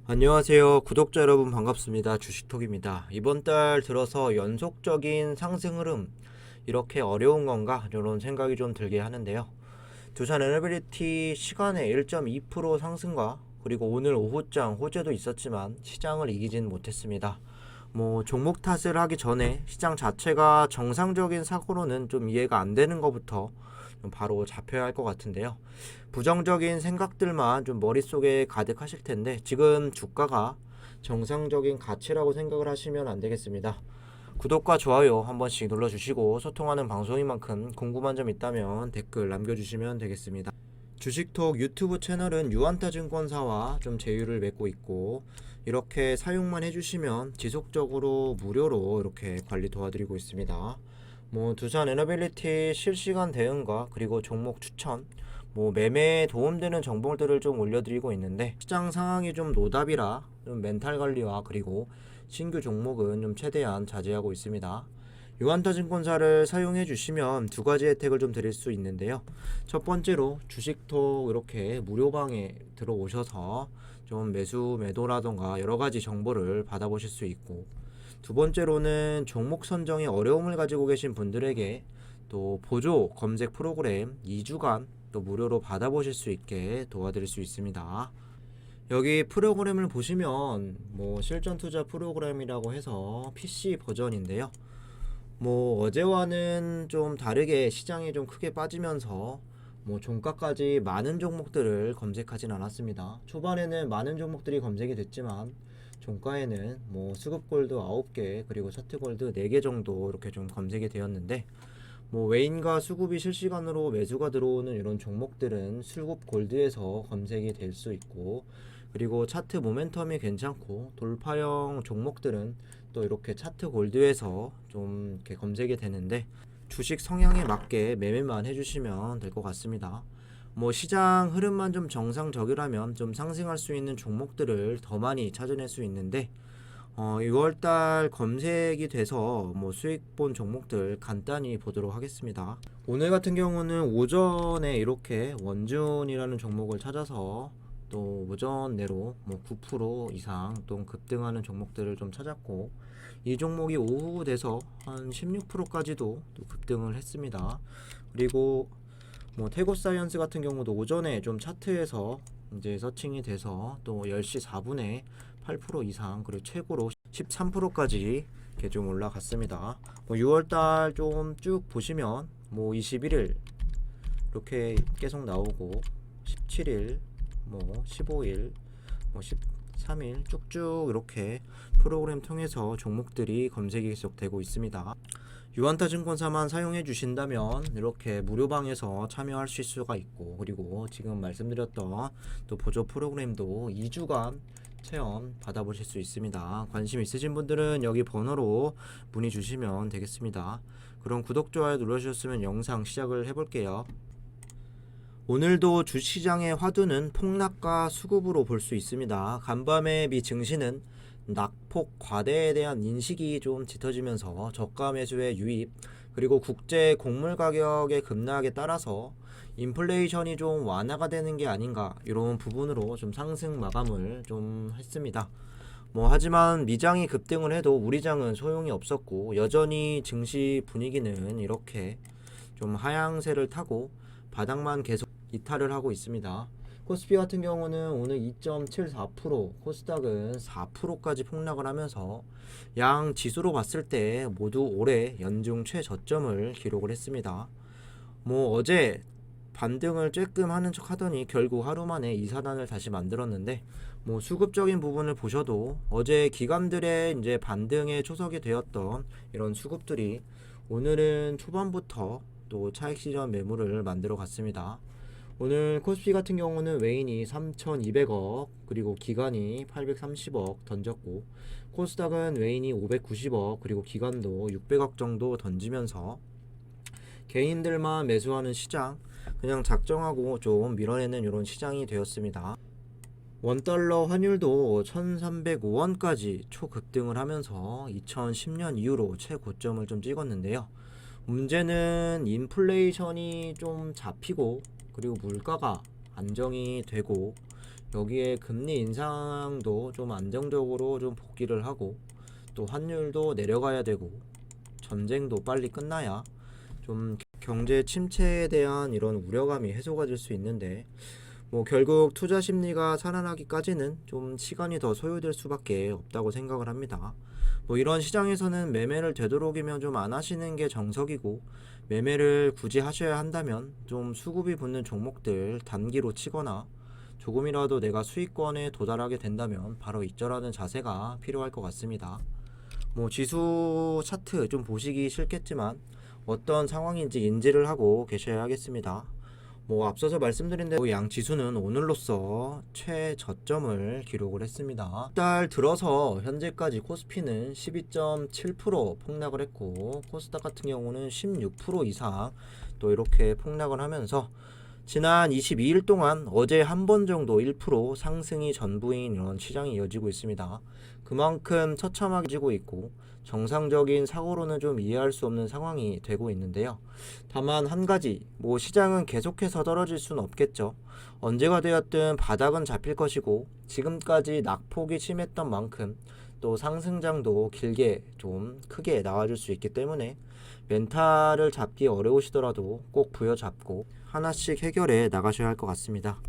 안녕하세요. 구독자 여러분 반갑습니다. 주식톡입니다. 이번 달 들어서 연속적인 상승 흐름 이렇게 어려운 건가? 이런 생각이 좀 들게 하는데요. 두산 에너빌리티 시간에 1.2% 상승과 그리고 오늘 오후장 호재도 있었지만 시장을 이기진 못했습니다. 종목 탓을 하기 전에 시장 자체가 정상적인 사고로는 좀 이해가 안 되는 것부터 좀 바로 잡혀야 할 것 같은데요. 부정적인 생각들만 좀 머릿속에 가득하실 텐데 지금 주가가 정상적인 가치라고 생각을 하시면 안 되겠습니다. 구독과 좋아요 한 번씩 눌러주시고 소통하는 방송인 만큼 궁금한 점 있다면 댓글 남겨주시면 되겠습니다. 주식톡 유튜브 채널은 유한타증권사와 좀 제휴를 맺고 있고 이렇게 사용만 해주시면 지속적으로 무료로 이렇게 관리 도와드리고 있습니다. 두산 에너빌리티 실시간 대응과 그리고 종목 추천 매매에 도움되는 정보들을 좀 올려드리고 있는데 시장 상황이 좀 노답이라 좀 멘탈 관리와 그리고 신규 종목은 좀 최대한 자제하고 있습니다. 유한타증권사를 사용해 주시면 두 가지 혜택을 좀 드릴 수 있는데요. 첫 번째로 주식톡 이렇게 무료방에 들어오셔서 좀 매수 매도라던가 여러 가지 정보를 받아보실 수 있고, 두 번째로는 종목 선정에 어려움을 가지고 계신 분들에게 또 보조 검색 프로그램 2주간 또 무료로 받아보실 수 있게 도와드릴 수 있습니다. 여기 프로그램을 보시면 실전 투자 프로그램이라고 해서 PC 버전인데요. 어제와는 좀 다르게 시장이 좀 크게 빠지면서 종가까지 많은 종목들을 검색하진 않았습니다. 초반에는 많은 종목들이 검색이 됐지만 종가에는 수급골드 9개 그리고 차트골드 4개 정도 이렇게 좀 검색이 되었는데, 외인과 수급이 실시간으로 매수가 들어오는 이런 종목들은 수급 골드에서 검색이 될 수 있고, 그리고 차트 모멘텀이 괜찮고 돌파형 종목들은 또 이렇게 차트 골드에서 좀 이렇게 검색이 되는데, 주식 성향에 맞게 매매만 해주시면 될 것 같습니다. 시장 흐름만 좀 정상적이라면 좀 상승할 수 있는 종목들을 더 많이 찾아낼 수 있는데, 6월달 검색이 돼서 수익 본 종목들 간단히 보도록 하겠습니다. 오늘 같은 경우는 오전에 이렇게 원준이라는 종목을 찾아서 또 오전 내로 9% 이상 또 급등하는 종목들을 좀 찾았고, 이 종목이 오후 돼서 한 16%까지도 또 급등을 했습니다. 그리고 태고사이언스 같은 경우도 오전에 좀 차트에서 이제 서칭이 돼서 또 10시 4분에 8% 이상 그리고 최고로 13%까지 이렇게 좀 올라갔습니다. 6월달 좀 쭉 보시면 21일 이렇게 계속 나오고 17일 15일 13일 쭉쭉 이렇게 프로그램 통해서 종목들이 검색이 계속되고 있습니다. 유한타증권사만 사용해 주신다면 이렇게 무료방에서 참여하실 수가 있고, 그리고 지금 말씀드렸던 또 보조 프로그램도 2주간 체험 받아보실 수 있습니다. 관심 있으신 분들은 여기 번호로 문의 주시면 되겠습니다. 그럼 구독, 좋아요 눌러주셨으면 영상 시작을 해볼게요. 오늘도 주시장의 화두는 폭락과 수급으로 볼 수 있습니다. 간밤에 미 증시는 낙폭 과대에 대한 인식이 좀 짙어지면서 저가 매수의 유입, 그리고 국제 곡물 가격의 급락에 따라서 인플레이션이 좀 완화가 되는 게 아닌가, 이런 부분으로 좀 상승 마감을 좀 했습니다. 하지만 미장이 급등을 해도 우리 장은 소용이 없었고, 여전히 증시 분위기는 이렇게 좀 하향세를 타고 바닥만 계속 이탈을 하고 있습니다. 코스피 같은 경우는 오늘 2.74%, 코스닥은 4%까지 폭락을 하면서 양 지수로 봤을 때 모두 올해 연중 최저점을 기록을 했습니다. 어제 반등을 쬐끔 하는 척 하더니 결국 하루 만에 이사단을 다시 만들었는데, 수급적인 부분을 보셔도 어제 기관들의 이제 반등에 초석이 되었던 이런 수급들이 오늘은 초반부터 또 차익 실현 매물을 만들어 갔습니다. 오늘 코스피 같은 경우는 외인이 3,200억 그리고 기관이 830억 던졌고, 코스닥은 외인이 590억 그리고 기관도 600억 정도 던지면서 개인들만 매수하는 시장, 그냥 작정하고 좀 밀어내는 이런 시장이 되었습니다. 원달러 환율도 1305원까지 초급등을 하면서 2010년 이후로 최고점을 좀 찍었는데요. 문제는 인플레이션이 좀 잡히고 그리고 물가가 안정이 되고 여기에 금리 인상도 좀 안정적으로 좀 복귀를 하고 또 환율도 내려가야 되고 전쟁도 빨리 끝나야 좀 경제 침체에 대한 이런 우려감이 해소가 될 수 있는데 뭐 결국 투자 심리가 살아나기까지는 좀 시간이 더 소요될 수밖에 없다고 생각을 합니다. 뭐 이런 시장에서는 매매를 되도록이면 좀 안 하시는 게 정석이고, 매매를 굳이 하셔야 한다면 좀 수급이 붙는 종목들 단기로 치거나 조금이라도 내가 수익권에 도달하게 된다면 바로 익절하는 자세가 필요할 것 같습니다. 뭐 지수 차트 좀 보시기 싫겠지만 어떤 상황인지 인지를 하고 계셔야 하겠습니다. 뭐 앞서서 말씀드린 대로 양 지수는 오늘로써 최저점을 기록을 했습니다. 달 들어서 현재까지 코스피는 12.7% 폭락을 했고 코스닥 같은 경우는 16% 이상 또 이렇게 폭락을 하면서 지난 22일 동안 어제 한 번 정도 1% 상승이 전부인 이런 시장이 이어지고 있습니다. 그만큼 처참하게 지고 있고 정상적인 사고로는 좀 이해할 수 없는 상황이 되고 있는데요. 다만 한 가지, 뭐 시장은 계속해서 떨어질 수는 없겠죠. 언제가 되었든 바닥은 잡힐 것이고 지금까지 낙폭이 심했던 만큼 또 상승장도 길게 좀 크게 나와줄 수 있기 때문에 멘탈을 잡기 어려우시더라도 꼭 부여잡고 하나씩 해결해 나가셔야 할 것 같습니다.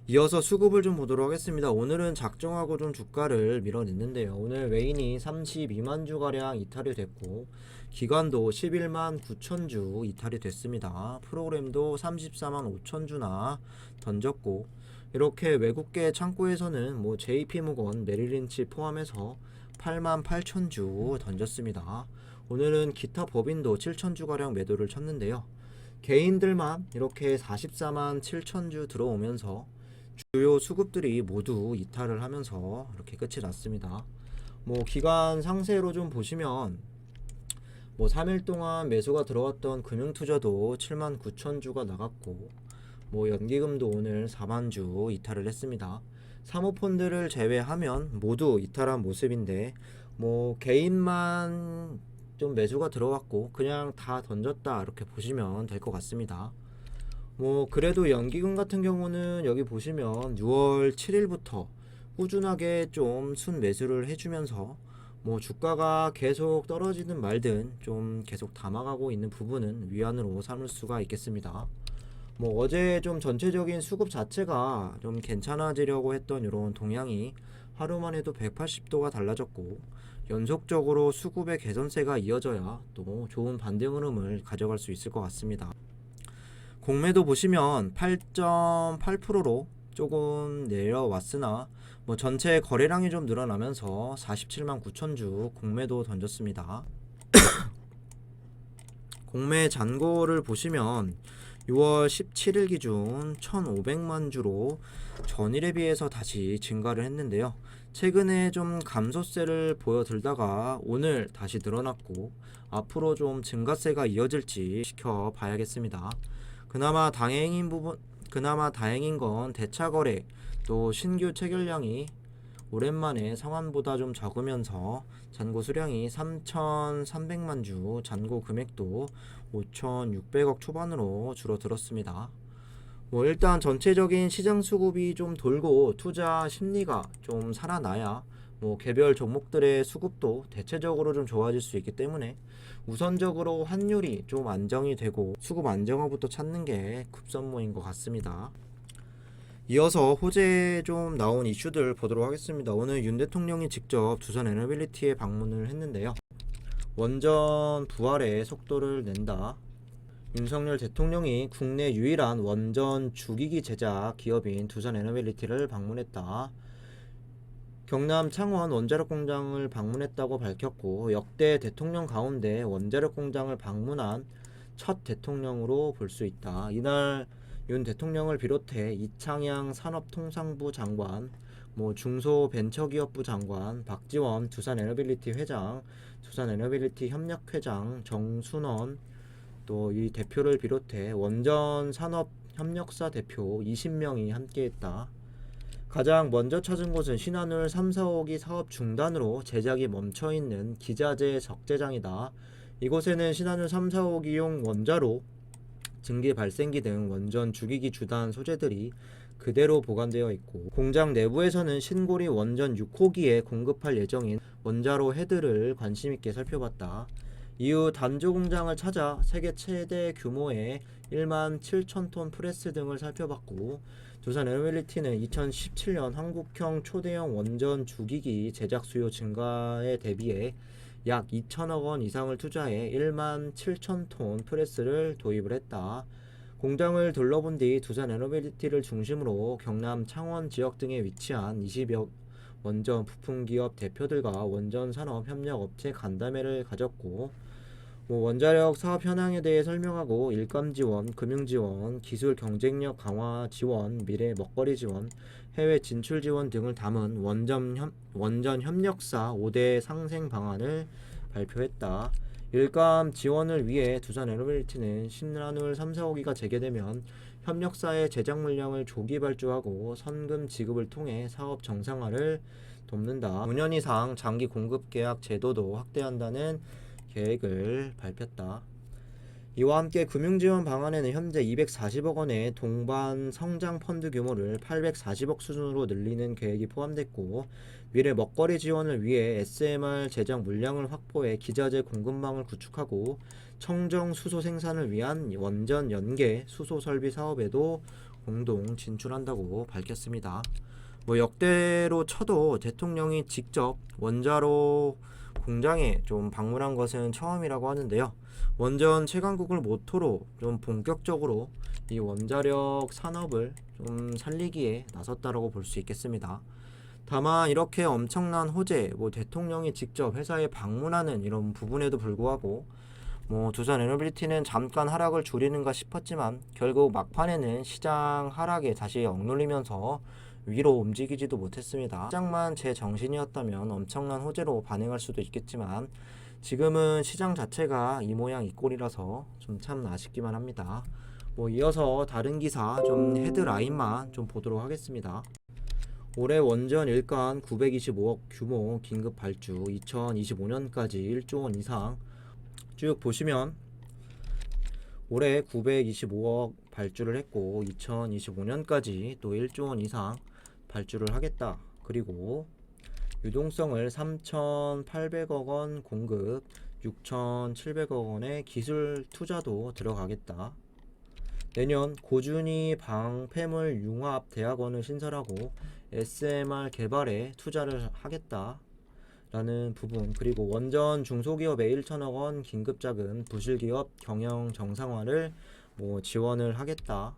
이어서 수급을 좀 보도록 하겠습니다. 오늘은 작정하고 좀 주가를 밀어냈는데요. 오늘 외인이 32만 주가량 이탈이 됐고 기관도 11만 9천 주 이탈이 됐습니다. 프로그램도 34만 5천 주나 던졌고 이렇게 외국계 창구에서는 뭐 JP모건, 메릴린치 포함해서 8만 8천 주 던졌습니다. 오늘은 기타 법인도 7천 주가량 매도를 쳤는데요. 개인들만 이렇게 44만 7천 주 들어오면서 주요 수급들이 모두 이탈을 하면서 이렇게 끝이 났습니다. 뭐 기간 상세로 좀 보시면 뭐 3일 동안 매수가 들어왔던 금융투자도 7만 9천 주가 나갔고 뭐 연기금도 오늘 4만 주 이탈을 했습니다. 사모펀드를 제외하면 모두 이탈한 모습인데 뭐 개인만 좀 매수가 들어왔고 그냥 다 던졌다 이렇게 보시면 될 것 같습니다. 뭐 그래도 연기금 같은 경우는 여기 보시면 6월 7일부터 꾸준하게 좀 순매수를 해주면서 뭐 주가가 계속 떨어지든 말든 좀 계속 담아가고 있는 부분은 위안으로 삼을 수가 있겠습니다. 뭐 어제 좀 전체적인 수급 자체가 좀 괜찮아지려고 했던 이런 동향이 하루만 해도 180도가 달라졌고 연속적으로 수급의 개선세가 이어져야 또 좋은 반등 흐름을 가져갈 수 있을 것 같습니다. 공매도 보시면 8.8%로 조금 내려왔으나 뭐 전체 거래량이 좀 늘어나면서 47만 9천 주 공매도 던졌습니다. 공매 잔고를 보시면 6월 17일 기준 1,500만 주로 전일에 비해서 다시 증가를 했는데요. 최근에 좀 감소세를 보여들다가 오늘 다시 늘어났고 앞으로 좀 증가세가 이어질지 지켜봐야겠습니다. 그나마 다행인 건 대차 거래 또 신규 체결량이 오랜만에 상한보다 좀 적으면서 잔고 수량이 3,300만 주, 잔고 금액도 5,600억 초반으로 줄어들었습니다. 뭐 일단 전체적인 시장 수급이 좀 돌고 투자 심리가 좀 살아나야 뭐 개별 종목들의 수급도 대체적으로 좀 좋아질 수 있기 때문에 우선적으로 환율이 좀 안정이 되고 수급 안정화부터 찾는 게 급선무인 것 같습니다. 이어서 호재 좀 나온 이슈들 보도록 하겠습니다. 오늘 윤 대통령이 직접 두산 에너빌리티에 방문을 했는데요. 원전 부활에 속도를 낸다. 윤석열 대통령이 국내 유일한 원전 주기기 제작 기업인 두산 에너빌리티를 방문했다. 경남 창원 원자력 공장을 방문했다고 밝혔고 역대 대통령 가운데 원자력 공장을 방문한 첫 대통령으로 볼 수 있다. 이날 윤 대통령을 비롯해 이창양 산업통상부 장관, 뭐 중소벤처기업부 장관, 박지원 두산에너빌리티 회장, 두산에너빌리티 협력회장 정순원 또 이 대표를 비롯해 원전 산업 협력사 대표 20명이 함께했다. 가장 먼저 찾은 곳은 신한울 3, 4호기 사업 중단으로 제작이 멈춰있는 기자재 적재장이다. 이곳에는 신한울 3, 4호기용 원자로, 증기 발생기 등 원전 주기기 주단 소재들이 그대로 보관되어 있고, 공장 내부에서는 신고리 원전 6호기에 공급할 예정인 원자로 헤드를 관심있게 살펴봤다. 이후 단조 공장을 찾아 세계 최대 규모의 1만 7천 톤 프레스 등을 살펴봤고, 두산 에너빌리티는 2017년 한국형 초대형 원전 주기기 제작 수요 증가에 대비해 약 2천억 원 이상을 투자해 1만 7천 톤 프레스를 도입을 했다. 공장을 둘러본 뒤 두산 에너빌리티를 중심으로 경남 창원 지역 등에 위치한 20여 원전 부품기업 대표들과 원전 산업 협력 업체 간담회를 가졌고, 원자력 사업 현황에 대해 설명하고 일감 지원, 금융 지원, 기술 경쟁력 강화 지원, 미래 먹거리 지원, 해외 진출 지원 등을 담은 원전 협력사 5대 상생 방안을 발표했다. 일감 지원을 위해 두산 에너빌리티는 신한울 3, 4호기가 재개되면 협력사의 제작 물량을 조기 발주하고 선금 지급을 통해 사업 정상화를 돕는다. 5년 이상 장기 공급 계약 제도도 확대한다는 계획을 밝혔다. 이와 함께 금융지원 방안에는 현재 240억 원의 동반 성장 펀드 규모를 840억 수준으로 늘리는 계획이 포함됐고, 미래 먹거리 지원을 위해 SMR 제작 물량을 확보해 기자재 공급망을 구축하고 청정 수소 생산을 위한 원전 연계 수소 설비 사업에도 공동 진출한다고 밝혔습니다. 역대로 쳐도 대통령이 직접 원자로 공장에 좀 방문한 것은 처음이라고 하는데요. 원전 채광국을 모토로 좀 본격적으로 이 원자력 산업을 좀 살리기에 나섰다라고 볼 수 있겠습니다. 다만 이렇게 엄청난 호재, 대통령이 직접 회사에 방문하는 이런 부분에도 불구하고 두산 에너빌리티는 잠깐 하락을 줄이는가 싶었지만 결국 막판에는 시장 하락에 다시 억눌리면서 위로 움직이지도 못했습니다. 시장만 제 정신이었다면 엄청난 호재로 반응할 수도 있겠지만 지금은 시장 자체가 이 모양 이 꼴이라서 좀 참 아쉽기만 합니다. 이어서 다른 기사 좀 헤드라인만 좀 보도록 하겠습니다. 올해 원전 일간 925억 규모 긴급 발주, 2025년까지 1조 원 이상. 쭉 보시면 올해 925억 발주를 했고 2025년까지 또 1조 원 이상 발주를 하겠다. 그리고 유동성을 3,800억 원 공급, 6,700억 원의 기술 투자도 들어가겠다. 내년 고준위 방패물 융합 대학원을 신설하고 SMR 개발에 투자를 하겠다 라는 부분, 그리고 원전 중소기업에 1천억 원 긴급자금, 부실기업 경영 정상화를 지원을 하겠다,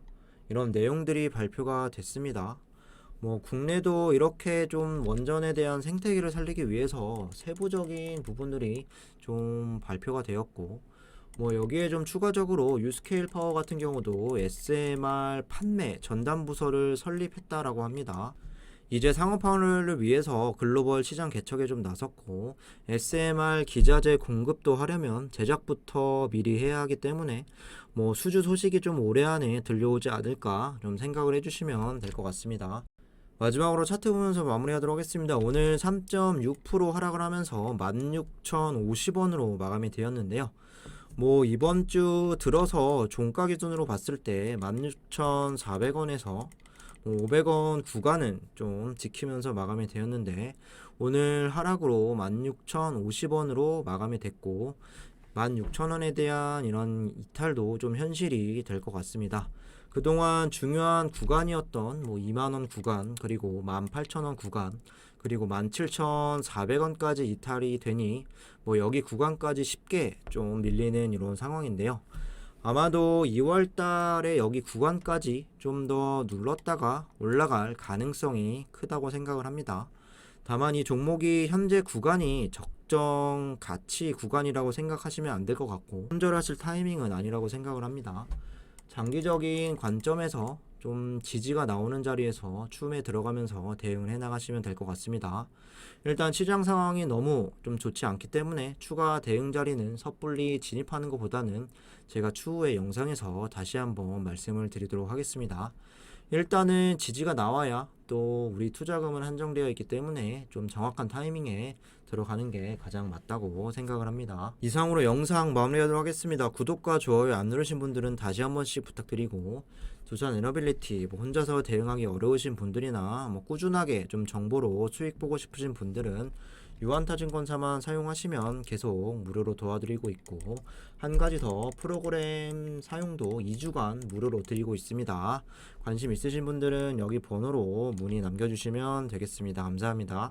이런 내용들이 발표가 됐습니다. 국내도 이렇게 좀 원전에 대한 생태계를 살리기 위해서 세부적인 부분들이 좀 발표가 되었고, 여기에 좀 추가적으로 유스케일 파워 같은 경우도 SMR 판매 전담 부서를 설립했다라고 합니다. 이제 상업화를 위해서 글로벌 시장 개척에 좀 나섰고, SMR 기자재 공급도 하려면 제작부터 미리 해야 하기 때문에 수주 소식이 좀 올해 안에 들려오지 않을까 좀 생각을 해주시면 될 것 같습니다. 마지막으로 차트 보면서 마무리하도록 하겠습니다. 오늘 3.6% 하락을 하면서 16,050원으로 마감이 되었는데요. 이번 주 들어서 종가 기준으로 봤을 때 16,400원에서 500원 구간은 좀 지키면서 마감이 되었는데, 오늘 하락으로 16,050원으로 마감이 됐고 16,000원에 대한 이런 이탈도 좀 현실이 될 것 같습니다. 그동안 중요한 구간이었던 2만원 구간, 그리고 18,000원 구간, 그리고 17,400원까지 이탈이 되니 여기 구간까지 쉽게 좀 밀리는 이런 상황인데요. 아마도 2월 달에 여기 구간까지 좀 더 눌렀다가 올라갈 가능성이 크다고 생각을 합니다. 다만 이 종목이 현재 구간이 적정 가치 구간이라고 생각하시면 안 될 것 같고, 손절하실 타이밍은 아니라고 생각을 합니다. 장기적인 관점에서 좀 지지가 나오는 자리에서 추움에 들어가면서 대응을 해나가시면 될 것 같습니다. 일단 시장 상황이 너무 좀 좋지 않기 때문에 추가 대응 자리는 섣불리 진입하는 것보다는 제가 추후에 영상에서 다시 한번 말씀을 드리도록 하겠습니다. 일단은 지지가 나와야 또 우리 투자금은 한정되어 있기 때문에 좀 정확한 타이밍에 들어가는 게 가장 맞다고 생각을 합니다. 이상으로 영상 마무리하도록 하겠습니다. 구독과 좋아요 안 누르신 분들은 다시 한 번씩 부탁드리고, 두산 에너빌리티 뭐 혼자서 대응하기 어려우신 분들이나 뭐 꾸준하게 좀 정보로 수익 보고 싶으신 분들은 유한타증권사만 사용하시면 계속 무료로 도와드리고 있고, 한 가지 더 프로그램 사용도 2주간 무료로 드리고 있습니다. 관심 있으신 분들은 여기 번호로 문의 남겨주시면 되겠습니다. 감사합니다.